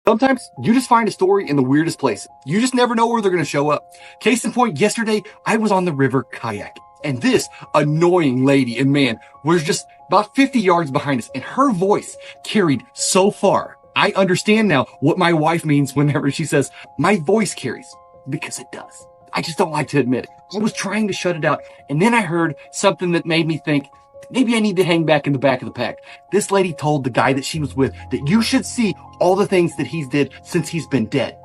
Sometimes you just find a story in the weirdest places. You just never know where they're going to show up. Case in point, yesterday I was on the river kayaking, and this annoying lady and man was just about 50 yards behind us, and her voice carried so far. I understand now what my wife means whenever she says, my voice carries, because it does. I just don't like to admit it. I was trying to shut it out, and then I heard something that made me think, maybe I need to hang back in the back of the pack. This lady told the guy that she was with that you should see all the things that he's did since he's been dead.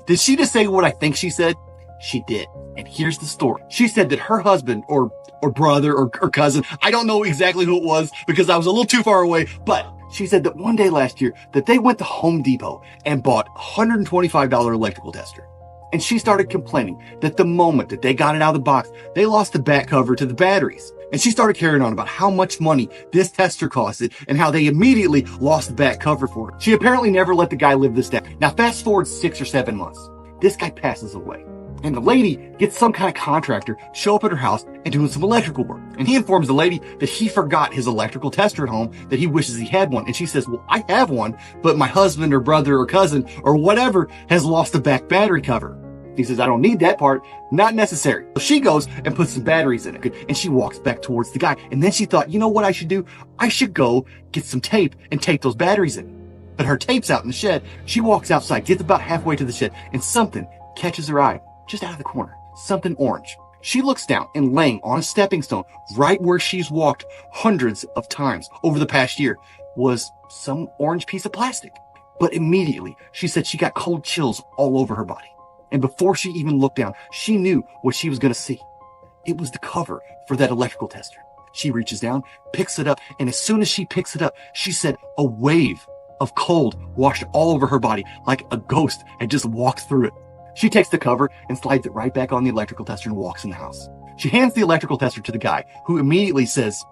Did she just say what I think she said? She did. And here's the story. She said that her husband or brother or cousin, I don't know exactly who it was because I was a little too far away, but she said that one day last year that they went to Home Depot and bought a $125 electrical tester. And she started complaining that the moment that they got it out of the box, they lost the back cover to the batteries. And she started carrying on about how much money this tester costed and how they immediately lost the back cover for it. She apparently never let the guy live this down. Now fast forward 6 or 7 months. This guy passes away. And the lady gets some kind of contractor to show up at her house and doing some electrical work. And he informs the lady that he forgot his electrical tester at home, that he wishes he had one. And she says, well, I have one, but my husband or brother or cousin or whatever has lost the back battery cover. He says, I don't need that part. Not necessary. So she goes and puts some batteries in it. And she walks back towards the guy. And then she thought, you know what I should do? I should go get some tape and tape those batteries in. But her tape's out in the shed. She walks outside, gets about halfway to the shed, and something catches her eye just out of the corner. Something orange. She looks down, and laying on a stepping stone right where she's walked hundreds of times over the past year was some orange piece of plastic. But immediately, she said she got cold chills all over her body. And before she even looked down, she knew what she was going to see. It was the cover for that electrical tester. She reaches down, picks it up, and as soon as she picks it up, she said a wave of cold washed all over her body like a ghost had just walked through it. She takes the cover and slides it right back on the electrical tester and walks in the house. She hands the electrical tester to the guy, who immediately says,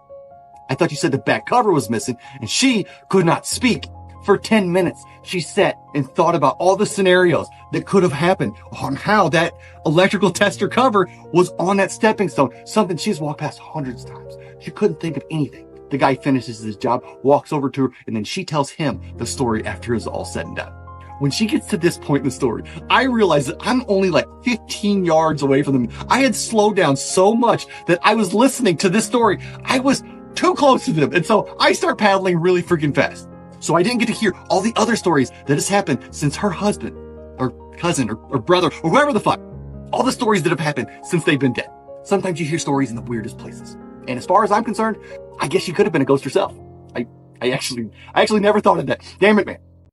I thought you said the back cover was missing, and she could not speak. For 10 minutes, she sat and thought about all the scenarios that could have happened on how that electrical tester cover was on that stepping stone, something she's walked past hundreds of times. She couldn't think of anything. The guy finishes his job, walks over to her, and then she tells him the story after it's all said and done. When she gets to this point in the story, I realize that I'm only like 15 yards away from them. I had slowed down so much that I was listening to this story. I was too close to them. And so I start paddling really freaking fast. So I didn't get to hear all the other stories that has happened since her husband or cousin or brother or whoever the fuck. All the stories that have happened since they've been dead. Sometimes you hear stories in the weirdest places. And as far as I'm concerned, I guess she could have been a ghost herself. I actually never thought of that. Damn it, man.